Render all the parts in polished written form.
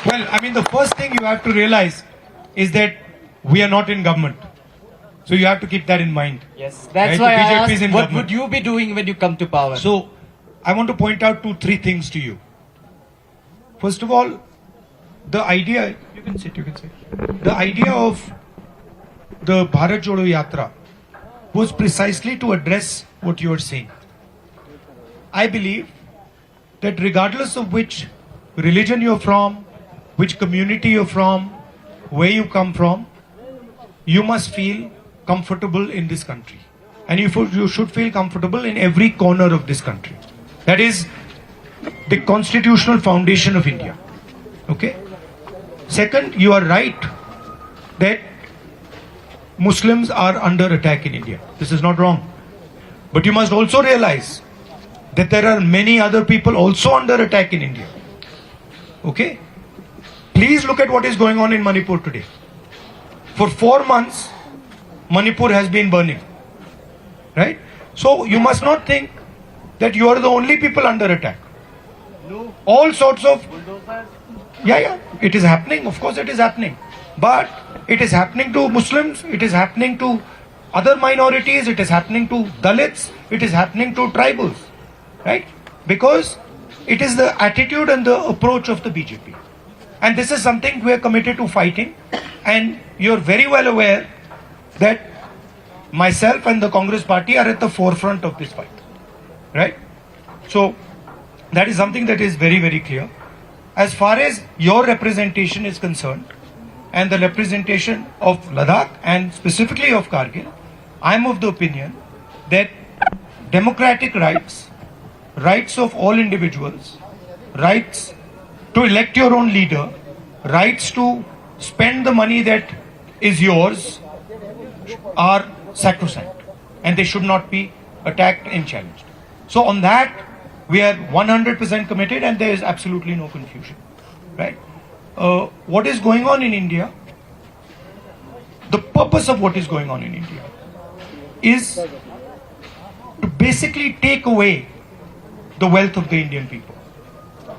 Well, I mean, the first thing you have to realize is that we are not in government. So you have to keep that in mind. Yes, that's Right, why the I BJP is asked, in what government. would you be doing when you come to power? So I want to point out 2-3 things to you. First of all, the idea, you can sit. The idea of the Bharat Jodo Yatra was precisely to address what you are saying. I believe that regardless of which religion you're from, which community you're from, where you come from, you must feel comfortable in this country. And you should feel comfortable in every corner of this country. That is the constitutional foundation of India. Okay? Second, you are right that Muslims are under attack in India. This is not wrong. But you must also realize that there are many other people also under attack in India. Okay? Please look at what is going on in Manipur today. For 4 months, Manipur has been burning. Right? So you must not think that you are the only people under attack. No. All sorts of... Bulldozers. Yeah, it is happening. Of course it is happening. But it is happening to Muslims, it is happening to other minorities, it is happening to Dalits, it is happening to tribals. Right? Because it is the attitude and the approach of the BJP. And this is something we are committed to fighting. And you're very well aware that myself and the Congress party are at the forefront of this fight. Right? So that is something that is very, very clear. As far as your representation is concerned, and the representation of Ladakh and specifically of Kargil, I am of the opinion that democratic rights, rights of all individuals, rights to elect your own leader, rights to spend the money that is yours are sacrosanct and they should not be attacked and challenged. So on that, we are 100% committed and there is absolutely no confusion. Right? What is going on in India, the purpose of what is going on in India is to basically take away the wealth of the Indian people.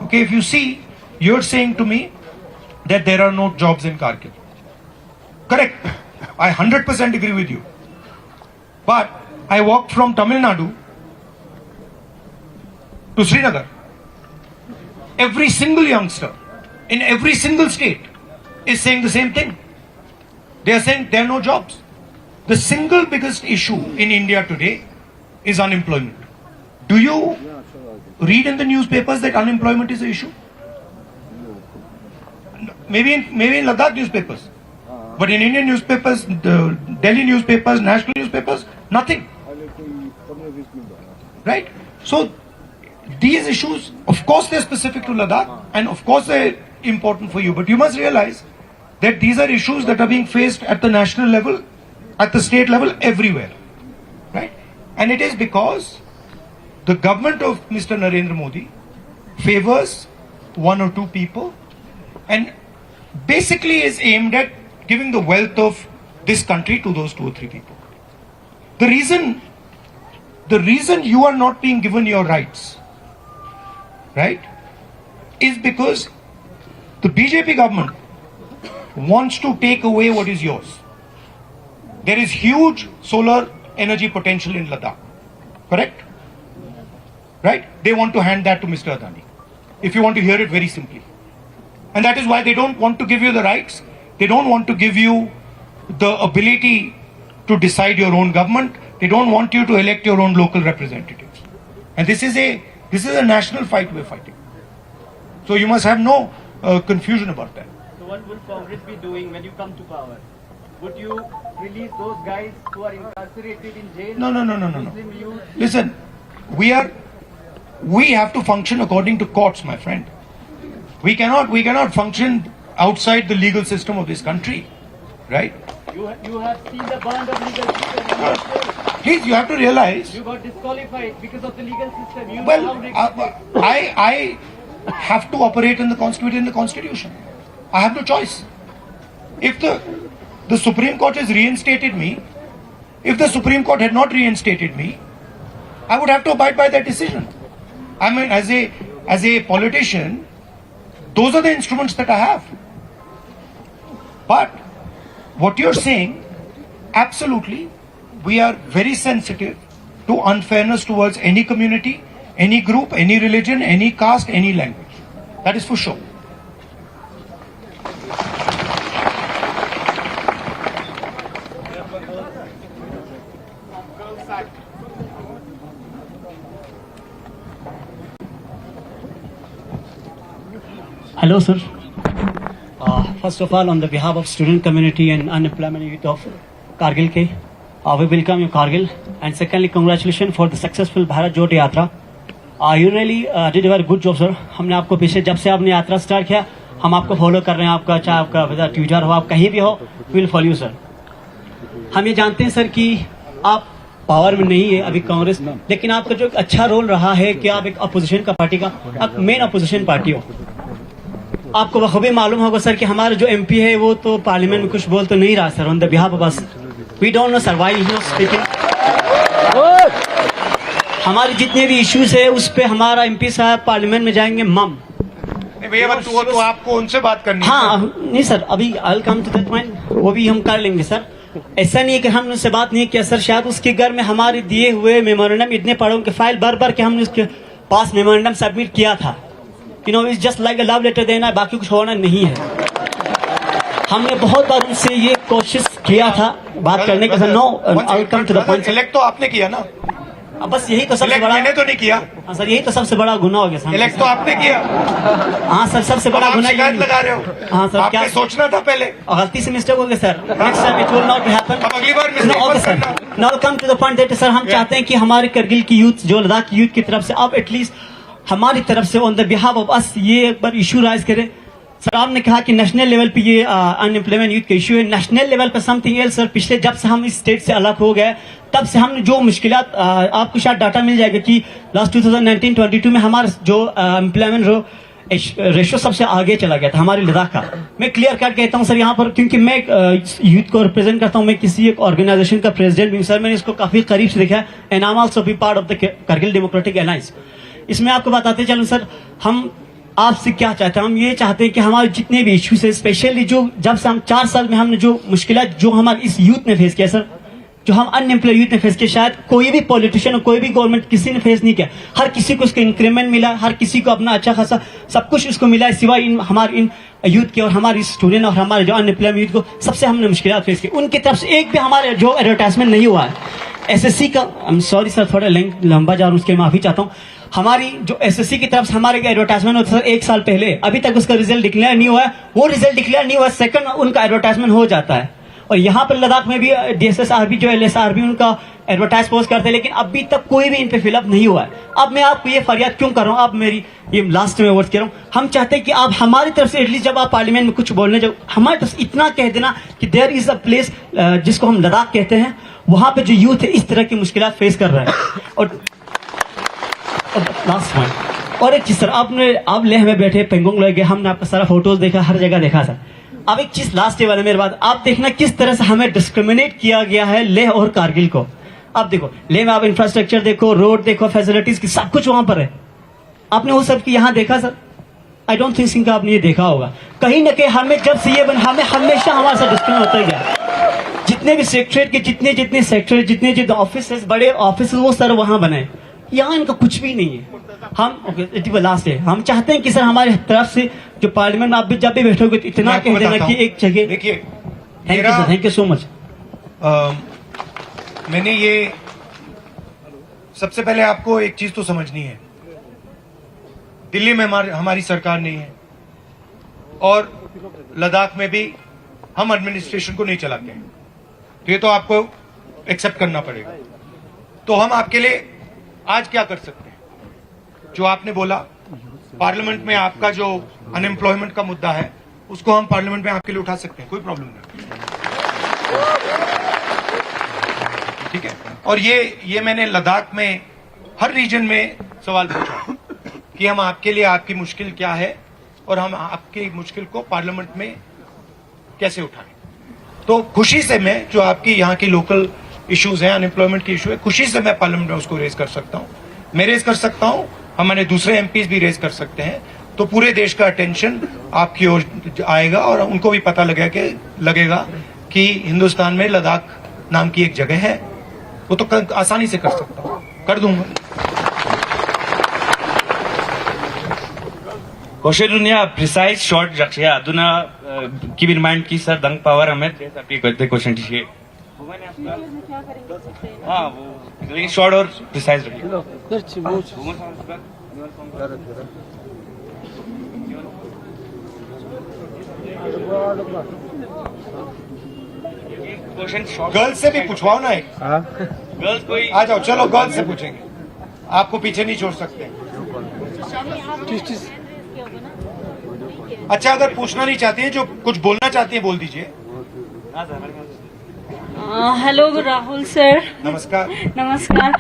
Okay, if you see, you're saying to me that there are no jobs in Kargil. Correct. I 100% agree with you. But I walked from Tamil Nadu to Srinagar. Every single youngster in every single state is saying the same thing. They are saying there are no jobs. The single biggest issue in India today is unemployment. Do you read in the newspapers that unemployment is an issue? Maybe in Ladakh newspapers. But in Indian newspapers, the Delhi newspapers, national newspapers, nothing. Right? So these issues, of course they're specific to Ladakh and of course they're important for you. But you must realize that these are issues that are being faced at the national level, at the state level, everywhere. Right? And it is because the government of Mr. Narendra Modi favors one or two people and basically is aimed at giving the wealth of this country to those 2 or 3 people. The reason you are not being given your rights, right, is because the BJP government wants to take away what is yours. There is huge solar energy potential in Ladakh, correct? Right? They want to hand that to Mr. Adani, if you want to hear it very simply. And that is why they don't want to give you the rights. They don't want to give you the ability to decide your own government. They don't want you to elect your own local representatives. And this is a national fight we're fighting. So you must have no confusion about that. So what will Congress be doing when you come to power? Would you release those guys who are incarcerated in jail? No. Muslim youth? Listen, we have to function according to courts, my friend. We cannot function outside the legal system of this country, right? You have seen the bond of legal system. Please, you have to realize. You got disqualified because of the legal system. You Well, know how I have to operate in the Constitution. I have no choice. If the Supreme Court has reinstated me, if the Supreme Court had not reinstated me, I would have to abide by that decision. I mean, as a politician, Those are the instruments that I have. But what you're saying, absolutely, we are very sensitive to unfairness towards any community, any group, any religion, any caste, any language. That is for sure. Hello, sir. First of all, on the behalf of student community and unemployment youth of Kargil K, we welcome you Kargil. And secondly, congratulations for the successful Bharat Jodh Yatra. You really did a very good job, sir. हमने आपको पीछे जब से आपने यात्रा start किया, हम आपको फॉलो कर रहे हैं. आपका चाहे आपका ट्विटर हो, आप कहीं भी हो, विल फॉलो यू सर. हम ये जानते हैं सर कि आप पावर में नहीं है अभी कांग्रेस, लेकिन आपका जो एक अच्छा रोल रहा है कि आप एक अपोजिशन का पार्टी का आप मेन अपोजिशन पार्टी हो. आपको बखूबी मालूम होगा सर कि हमारा जो एमपी है वो तो पार्लियामेंट में कुछ बोल तो नहीं रहा sir. On the behalf of us we don't know sir why he is speaking. हमारे जितने भी इश्यूज है उस पे हमारा एमपी साहब पार्लियामेंट में जाएंगे मम. भैया तो आपको उनसे बात करनी है. हाँ नहीं सर, अभी आई कम टू दैट पॉइंट, वो भी हम कर लेंगे सर. ऐसा नहीं है कि हमने उससे बात नहीं किया सर. शायद उसके घर में हमारे दिए हुए मेमोरेंडम इतने पढ़ों के फाइल भर के हमने उसके पास मेमोरेंडम सबमिट किया था. You know it's just like a love letter देना, बाकी कुछ होना नहीं है. हमने बहुत बार उनसे ये कोशिश किया था बात करने का sir. No I come to the point. Elect तो आपने किया ना. बस यही तो सबसे बड़ा, मैंने तो नहीं किया. हाँ सर, यही तो सबसे बड़ा गुनाह हो गया सर. इलेक्ट तो आपने किया. हाँ सर, सबसे बड़ा गुनाह शिकायत लगा रहे हो. हाँ सर, क्या आपने सोचना था पहले. गलती से मिस्टेक हो गया sir. Next time it will not happen. अब अगली बार mistake okay sir. Now come to the point that sir हम चाहते हैं कि हमारे करगिल की यूथ, जो लद्दाख की यूथ की तरफ से आप एटलीस्ट हमारी तरफ से ऑन द बिहाफ ऑफ अस ये एक बार इशू राइज करें. सर आपने कहा कि नेशनल लेवल पे ये अनएम्प्लॉयमेंट यूथ का इशू है. नेशनल लेवल पे समथिंग एल्स सर. पिछले जब से हम इस स्टेट से अलग हो गए तब से हमने जो मुश्किलात, आपको शायद डाटा मिल जाएगा कि लास्ट 2019-22 में हमारा जो एम्प्लॉयमेंट रेशो सबसे आगे चला गया था हमारे लद्दाख का. मैं क्लियर कट कहता हूं सर यहाँ पर, क्योंकि मैं यूथ को रिप्रेजेंट करता हूं. मैं किसी एक ऑर्गेनाइजेशन का प्रेसिडेंट भी हूं सर. मैंने इसको काफी करीब से देखा है and I am also be part of the Kargil democratic alliance. इसमें आपको बताते चलूं सर, हम आपसे क्या चाहते हैं. हम ये चाहते हैं कि हमारे जितने भी इश्यूज है, स्पेशली जो जब से हम 4 साल में हमने जो मुश्किलात जो हमारे इस यूथ ने फेस किया सर, जो हम अनएम्प्लॉय यूथ ने फेस किया, शायद कोई भी पॉलिटिशियन और कोई भी गवर्नमेंट किसी ने फेस नहीं किया. हर किसी को उसका इंक्रीमेंट मिला, हर किसी को अपना अच्छा खासा सब कुछ उसको मिला है, सिवाय हमारे इन यूथ के और हमारे स्टूडेंट और हमारे जो अनएम्प्लॉयड यूथ को सबसे हमने मुश्किलात फेस की. उनकी तरफ से एक भी हमारे जो एडवर्टाइजमेंट नहीं हुआ है. एसएससी का, आई एम सॉरी सर थोड़ा लंबा जा रहा हूँ, उसके माफी चाहता हूँ. हमारी जो एसएससी की तरफ से हमारे एडवर्टाइजमेंट होता सर 1 साल पहले, अभी तक उसका रिजल्ट डिक्लेयर नहीं हुआ है. वो रिजल्ट डिक्लेयर नहीं हुआ, सेकंड उनका एडवर्टाइजमेंट हो जाता है. और यहाँ पर लद्दाख में भी डीएसएसआरबी जो एलएसआरबी उनका एडवर्टाइज पोस्ट करते हैं, लेकिन अभी तक कोई भी इन पे फिलअप नहीं हुआ है. अब मैं आपको ये फरियाद क्यों कर रहा हूँ, आप मेरी ये लास्ट में वर्ड कह रहा हूँ. हम चाहते हैं कि आप हमारी तरफ से एटलीस्ट जब आप पार्लियामेंट में कुछ बोलने जाओ, हमारी तरफ से इतना कह देना कि देयर इज अ प्लेस जिसको हम लद्दाख कहते हैं, वहां पे जो यूथ है इस तरह की मुश्किलात फेस कर रहा है. और लास्ट पॉइंट और एक चीज सर, आप लेह में बैठे पेंगोंग लगे, हमने आपका सारा फोटोज देखा, हर जगह देखा सर. अब एक चीज लास्ट वाला मेरे बात, आप देखना किस तरह से हमें डिस्क्रिमिनेट किया गया है लेह और कारगिल को. आप देखो लेह में आप इंफ्रास्ट्रक्चर देखो, रोड देखो, फैसिलिटीज की सब कुछ वहां पर है. आपने वो सब की यहाँ देखा sir? I don't think Singh आपने ये देखा होगा. कहीं ना कहीं हमें जब से ये हमें हमेशा हमारे साथ डिस्क्रिमिनेट होता गया. जितने भी सेक्रेटरीट के जितने सेक्टर, जितने ऑफिस, बड़े ऑफिस, वो सर वहां बने. यहाँ इनका कुछ भी नहीं है. हम लास्ट है, हम चाहते हैं कि सर हमारे तरफ से जो पार्लियामेंट में आप भी जब भी बैठोगे तो इतना कह देना कि एक जगह. देखिए, थैंक यू सो मच. मैंने ये सबसे पहले आपको एक चीज तो समझनी है, दिल्ली में हमारी सरकार नहीं है और लद्दाख में भी हम एडमिनिस्ट्रेशन को नहीं चलाते हैं. तो ये तो आपको एक्सेप्ट करना पड़ेगा. तो हम आपके लिए आज क्या कर सकते हैं? जो आपने बोला, पार्लियामेंट में आपका जो अनएम्प्लॉयमेंट का मुद्दा है उसको हम पार्लियामेंट में आपके लिए उठा सकते हैं, कोई प्रॉब्लम नहीं. ठीक है. और ये मैंने लद्दाख में हर रीजन में सवाल पूछा कि हम आपके लिए आपकी मुश्किल क्या है और हम आपकी मुश्किल को पार्लियामेंट में कैसे उठाएं. तो खुशी से मैं जो आपकी यहाँ की लोकल इश्यूज हैं, अनएम्प्लॉयमेंट की इशू है, खुशी से मैं पार्लियामेंट में उसको रेज कर सकता हूँ. मैं रेज कर सकता हूँ, हमारे दूसरे एमपीज भी रेज कर सकते हैं. तो पूरे देश का अटेंशन आपकी ओर आएगा और उनको भी पता लगेगा कि हिंदुस्तान में लद्दाख नाम की एक जगह है। वो तो आसानी से कर सकता हूं, कर दूंगा। Koshedunnya precise short jakshya aduna keep in mind ki sir dang power hame api करते क्वेश्चन टीजिए। हाँ वो लेकिन शॉर्ट और प्रिसाइज रखिए। क्वेश्चन शॉर्ट गर्ल्स से भी पूछवाओ ना एक। गर्ल्स कोई आ जाओ, चलो गर्ल्स से पूछेंगे, आपको पीछे नहीं छोड़ सकते। अच्छा, अगर पूछना नहीं चाहती है, जो कुछ बोलना चाहती है बोल दीजिए। Hello, Rahul sir. नमस्कार। नमस्कार.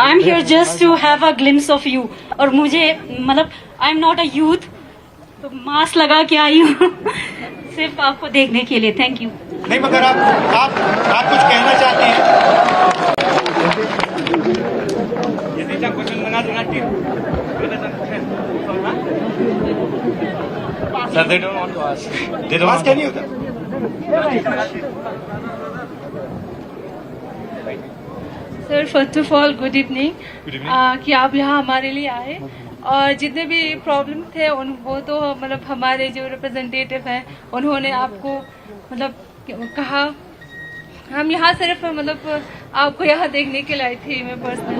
I'm here just to have a glimpse of you. और मुझे मतलब I'm not a youth, तो मास्क लगा के आई हूँ सिर्फ आपको देखने के लिए। Thank you. नहीं, मगर आप कुछ कहना चाहते हैं? क्वेश्चन बना देना sir they don't want to ask they आवाज क्या नहीं होता? Sir first of all good evening. कि आप यहाँ हमारे लिए आए और जितने भी प्रॉब्लम थे वो तो मतलब हमारे जो रिप्रेजेंटेटिव हैं उन्होंने आपको मतलब कहा। हम यहाँ सिर्फ मतलब आपको यहाँ देखने के लिए आई थी मैं पर्सनली।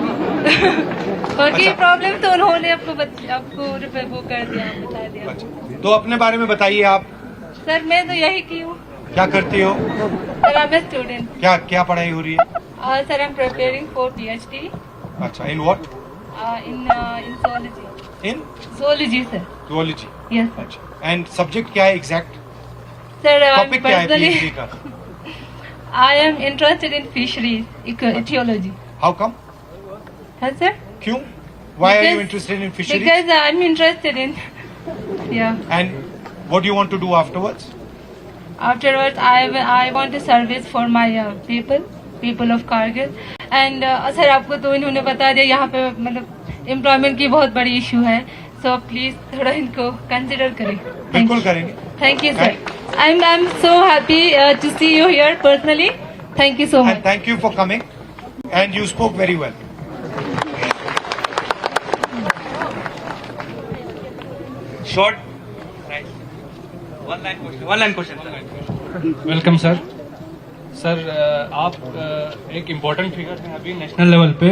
बाकी प्रॉब्लम तो उन्होंने आपको वो कर दिया, बता दिया। तो अपने बारे में बताइए आप। सर मैं तो यही की हूँ। क्या करती हो? Sir I am student. क्या पढ़ाई हो रही है? Sir I am preparing for PhD। अच्छा, in what? In zoology। In zoology sir. zoology। Yes अच्छा, एंड सब्जेक्ट क्या है एग्जैक्ट? सर टॉपिक क्या है पर्सनली PhD का? I am interested in fisheries, ecology. How come? Yes, sir. क्यों? Why are you Because- interested in fisheries? Because I'm interested in. Yeah. And what do you want to do afterwards? Afterwards, I want a service for my people of Kargil. And sir आपको तो इन्होंने बता दिया यहाँ पे मतलब employment की बहुत बड़ी इशू है। So please थोड़ा इनको कंसिडर करें। बिल्कुल करेंगे। Thank you, sir. I'm so happy to see you here personally. Thank you so much. And thank you for coming. And you spoke very well. Short one line question. Welcome sir. Sir आप एक important figure हैं अभी national level पे,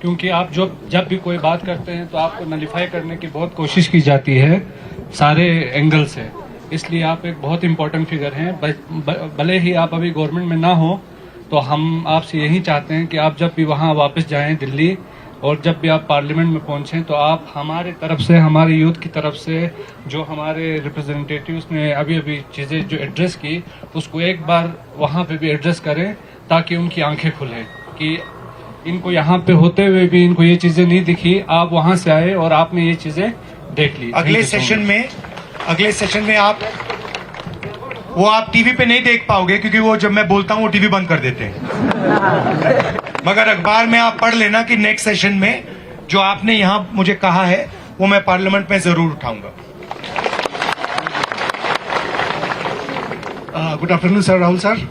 क्योंकि आप जब भी कोई बात करते हैं तो आपको नलिफाई करने की बहुत कोशिश की जाती है सारे एंगल से, इसलिए आप एक बहुत इम्पोर्टेंट फिगर हैं। भले ही आप अभी गवर्नमेंट में ना हो तो हम आपसे यही चाहते हैं कि आप जब भी वहाँ वापस जाएं दिल्ली और जब भी आप पार्लियामेंट में पहुंचें तो आप हमारे तरफ से, हमारे यूथ की तरफ से जो हमारे रिप्रेजेंटेटिव्स ने अभी चीज़ें जो एड्रेस की उसको एक बार वहाँ पे भी एड्रेस करें, ताकि उनकी आंखें खुलें कि इनको यहाँ पे होते हुए भी इनको ये चीज़ें नहीं दिखी, आप वहाँ से आए और आपने ये चीज़ें देख ली। अगले सेशन में आप टीवी पे नहीं देख पाओगे, क्योंकि वो जब मैं बोलता हूँ वो टीवी बंद कर देते हैं। मगर अखबार में आप पढ़ लेना कि नेक्स्ट सेशन में जो आपने यहाँ मुझे कहा है वो मैं पार्लियामेंट में जरूर उठाऊंगा। Good afternoon sir, Rahul sir.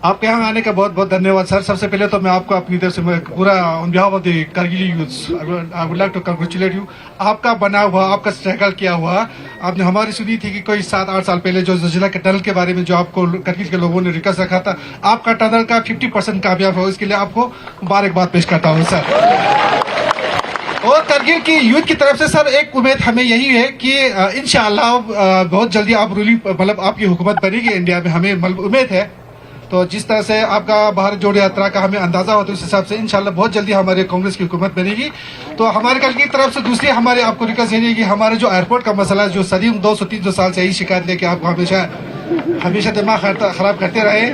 आपके यहाँ आने का बहुत बहुत धन्यवाद सर। सबसे पहले तो मैं आपको अपनी तरफ से पूरा on behalf of the Kargil youths I would like to congratulate you. आपका बना हुआ, आपका स्ट्रगल किया हुआ, आपने हमारी सुनी थी कि कोई 7-8 साल पहले जो जिला के टनल के बारे में जो आपको कारगिल के लोगों ने रिक्वेस्ट रखा था, आपका टनल का 50% कामयाब हो, इसके लिए आपको मुबारकबाद पेश करता हूँ सर। और कारगिल की यूथ की तरफ से सर एक उम्मीद हमें यही है कि इंशाअल्लाह बहुत जल्दी आप रूलिंग मतलब आपकी हुकूमत बनेगी इंडिया में, हमें उम्मीद है। तो जिस तरह से आपका भारत जोड़ो यात्रा का हमें अंदाजा होता है उस हिसाब से इंशाल्लाह बहुत जल्दी हमारे कांग्रेस की हुकूमत बनेगी। तो हमारे कल की तरफ से दूसरी हमारे आपको रिक्वेस्ट है कि हमारे जो एयरपोर्ट का मसला है, जो सदी 200-300 साल से यही शिकायत लेके आपको हमेशा दिमाग खराब करते रहे,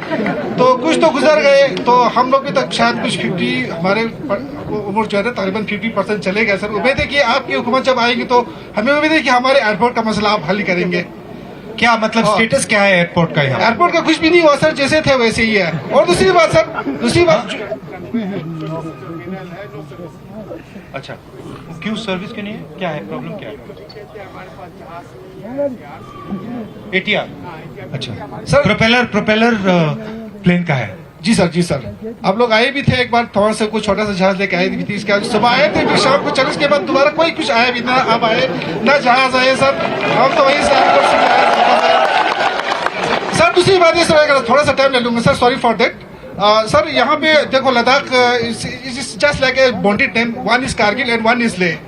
तो कुछ तो गुजर गए, तो हम लोग भी तक शायद कुछ 50 हमारे उम्र जो है ना तकरीबन 50% चले गए सर। उम्मीद है कि आपकी हुकूमत जब आएगी तो हमें उम्मीद है कि हमारे एयरपोर्ट का मसला आप हल करेंगे। क्या मतलब स्टेटस क्या है एयरपोर्ट का? यहाँ एयरपोर्ट का कुछ भी नहीं हुआ सर, जैसे थे वैसे ही है। और दूसरी बात अच्छा, क्यों सर्विस क्यों नहीं है? क्या है प्रॉब्लम, क्या है? ATR। अच्छा सर, प्रोपेलर प्लेन का है? जी सर, जी सर। आप लोग आए भी थे एक बार, थोड़ा सा कुछ छोटा सा जहाज लेके आए भी थे, इसके बाद सुबह आए थे, फिर शाम को चले, इसके बाद दोबारा कोई कुछ आया भी ना, आप आए ना जहाज आए सर, हम तो वहीं से आए सर। दूसरी बात ये सर, थोड़ा सा टाइम ले लूंगा sir, sorry for that sir. यहाँ पे देखो, Ladakh just like a bonded name, one is Kargil and one is Leh,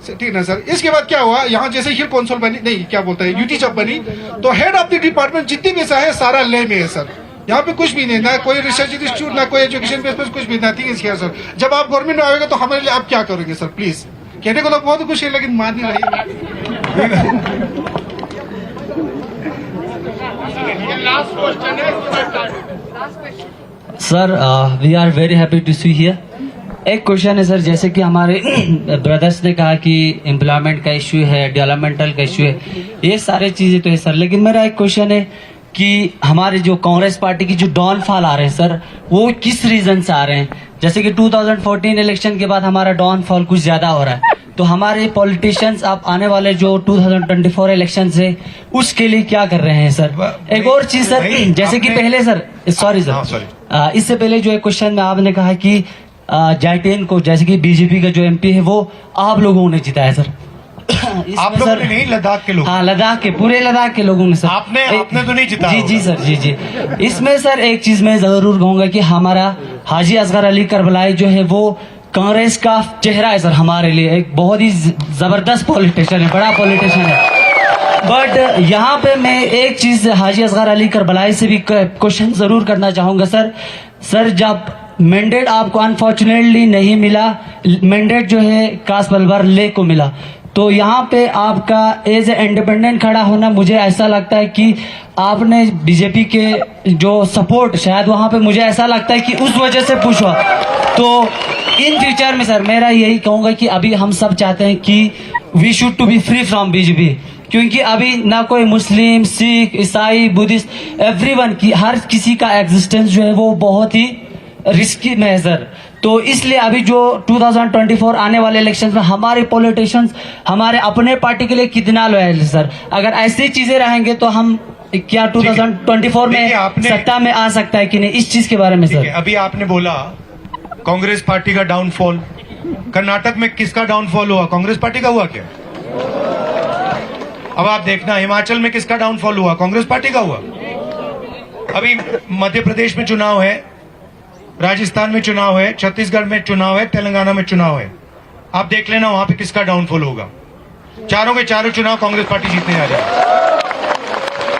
ठीक है ना सर। इसके बाद क्या हुआ, यहाँ जैसे हिल कौंसल बनी, नहीं क्या बोलते हैं, यूटी जब बनी, तो हेड ऑफ द डिपार्टमेंट जितनी भी है सारा लेह में है सर। यहाँ पे कुछ भी नहीं, ना कोई रिसर्च इंस्टीट्यूट, ना कोई एजुकेशन बेस पर कुछ भी, नथिंग इज हियर सर। जब आप गवर्नमेंट में आएगा तो हमारे लिए आप क्या करोगे सर, प्लीज? कहने को तो बहुत कुछ है, लेकिन मान नहीं रही। Sir we are very happy to see here. एक क्वेश्चन है सर, जैसे कि हमारे ब्रदर्स ने कहा कि एम्प्लॉयमेंट का इश्यू है, डेवलपमेंटल का इश्यू है, ये सारे चीजें तो है सर, लेकिन मेरा एक क्वेश्चन है कि हमारे जो कांग्रेस पार्टी की जो डाउनफॉल आ रहे हैं सर, वो किस रीजन से आ रहे हैं? जैसे कि 2014 इलेक्शन के बाद हमारा डाउनफॉल कुछ ज्यादा हो रहा है, तो हमारे पॉलिटिशियंस आप आने वाले जो 2024 इलेक्शन से उसके लिए क्या कर रहे हैं सर? एक और चीज सर, जैसे कि पहले सर, सॉरी सर, इससे पहले जो एक क्वेश्चन में आपने कहा कि जाइटेन को, जैसे कि बीजेपी का जो MP है वो आप लोगों ने जिताया सर। आप लोगों ने नहीं, लद्दाख के लोग। हाँ, लद्दाख के, पूरे लद्दाख के लोगों ने सर। आपने तो नहीं जिताया। जी जी सर, जी जी। इसमें सर एक चीज मैं जरूर कहूंगा कि हमारा हाजी असगर अली करबलाई जो है वो कांग्रेस का चेहरा है सर, हमारे लिए एक बहुत ही जबरदस्त पॉलिटिशियन है, बड़ा पॉलिटिशियन है। बट यहाँ पे मैं एक चीज हाजी असगर अली करबलाई से भी क्वेश्चन जरूर करना चाहूंगा सर। सर, जब मैंडेट आपको अनफॉर्चुनेटली नहीं मिला, मैंडेट जो है कासबलबर ले को मिला, तो यहाँ पे आपका एज ए इंडिपेंडेंट खड़ा होना, मुझे ऐसा लगता है कि आपने बीजेपी के जो सपोर्ट, शायद वहाँ पे मुझे ऐसा लगता है कि उस वजह से पुश हुआ। तो इन फ्यूचर में सर मेरा यही कहूंगा कि अभी हम सब चाहते हैं कि we should to be free from BJP, क्योंकि अभी ना कोई मुस्लिम, सिख, ईसाई, बुद्धिस्ट, एवरीवन की, हर किसी का एग्जिस्टेंस जो है वो बहुत ही रिस्की में है सर। तो इसलिए अभी जो 2024 आने वाले इलेक्शंस में हमारे पॉलिटिशियंस हमारे अपने पार्टी के लिए कितना लॉयल है सर? अगर ऐसी चीजें रहेंगे तो हम क्या 2024 में सत्ता में आ सकता है कि नहीं, इस चीज के बारे में सर। अभी आपने बोला कांग्रेस पार्टी का डाउनफॉल, कर्नाटक में किसका डाउनफॉल हुआ? कांग्रेस पार्टी का हुआ क्या? अब आप देखना, हिमाचल में किसका डाउनफॉल हुआ? कांग्रेस पार्टी का हुआ। अभी मध्य प्रदेश में चुनाव है, राजस्थान में चुनाव है, छत्तीसगढ़ में चुनाव है, तेलंगाना में चुनाव है। आप देख लेना वहां पे किसका डाउनफॉल होगा। चारों के चारों चुनाव कांग्रेस पार्टी जीतने जा रही है।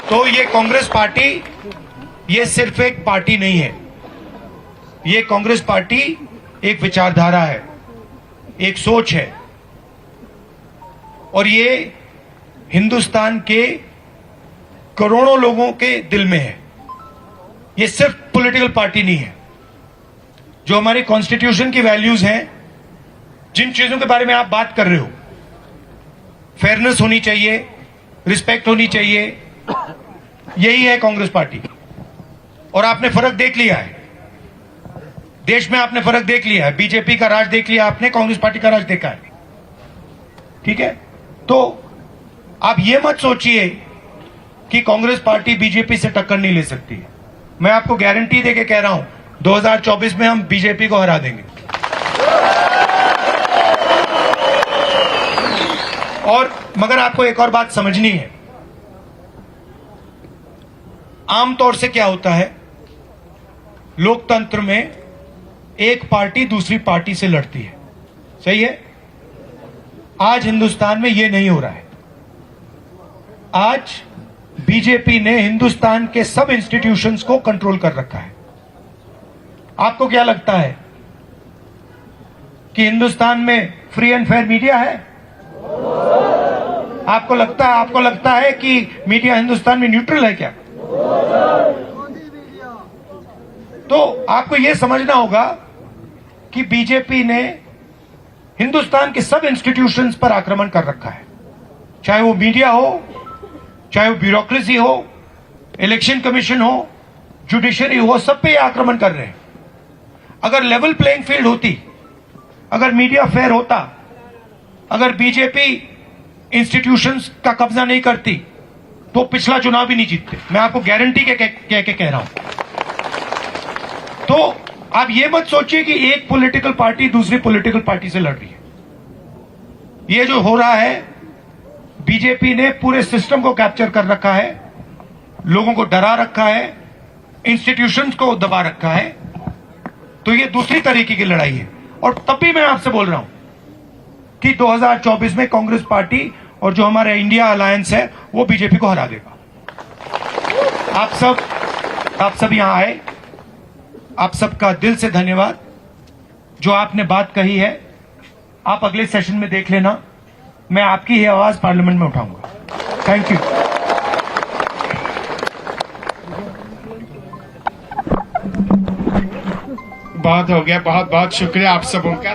तो ये कांग्रेस पार्टी, ये सिर्फ एक पार्टी नहीं है, ये कांग्रेस पार्टी एक विचारधारा है, एक सोच है, और ये हिंदुस्तान के करोड़ों लोगों के दिल में है। ये सिर्फ पॉलिटिकल पार्टी नहीं है। जो हमारी कॉन्स्टिट्यूशन की वैल्यूज हैं, जिन चीजों के बारे में आप बात कर रहे हो, फेयरनेस होनी चाहिए, रिस्पेक्ट होनी चाहिए, यही है कांग्रेस पार्टी। और आपने फर्क देख लिया है, देश में आपने फर्क देख लिया है। बीजेपी का राज देख लिया आपने, कांग्रेस पार्टी का राज देखा है, ठीक है? तो आप ये मत सोचिए कि कांग्रेस पार्टी बीजेपी से टक्कर नहीं ले सकती है। मैं आपको गारंटी देके कह रहा हूं, 2024 में हम बीजेपी को हरा देंगे। और मगर आपको एक और बात समझनी है, आमतौर से क्या होता है, लोकतंत्र में एक पार्टी दूसरी पार्टी से लड़ती है, सही है? आज हिंदुस्तान में यह नहीं हो रहा है। आज बीजेपी ने हिंदुस्तान के सब इंस्टीट्यूशंस को कंट्रोल कर रखा है। आपको क्या लगता है कि हिंदुस्तान में फ्री एंड फेयर मीडिया है? आपको लगता है कि मीडिया हिंदुस्तान में न्यूट्रल है क्या? तो आपको यह समझना होगा कि बीजेपी ने हिंदुस्तान के सब इंस्टीट्यूशंस पर आक्रमण कर रखा है, चाहे वो मीडिया हो, चाहे वो ब्यूरोक्रेसी हो, इलेक्शन कमीशन हो, जुडिशरी हो, सब पे आक्रमण कर रहे हैं। अगर लेवल प्लेइंग फील्ड होती, अगर मीडिया फेयर होता, अगर बीजेपी इंस्टीट्यूशंस का कब्जा नहीं करती तो पिछला चुनाव भी नहीं जीतते। मैं आपको गारंटी के कह रहा हूं। तो आप ये मत सोचिए कि एक पॉलिटिकल पार्टी दूसरी पॉलिटिकल पार्टी से लड़ रही है। ये जो हो रहा है, बीजेपी ने पूरे सिस्टम को कैप्चर कर रखा है, लोगों को डरा रखा है, इंस्टीट्यूशंस को दबा रखा है। तो ये दूसरी तरीके की लड़ाई है। और तब भी मैं आपसे बोल रहा हूं कि 2024 में कांग्रेस पार्टी और जो हमारा इंडिया अलायंस है वो बीजेपी को हरा देगा। आप सब यहां आए, आप सबका दिल से धन्यवाद। जो आपने बात कही है आप अगले सेशन में देख लेना, मैं आपकी ही आवाज पार्लियामेंट में उठाऊंगा। Thank you. बहुत हो गया, बहुत बहुत शुक्रिया आप सबों का।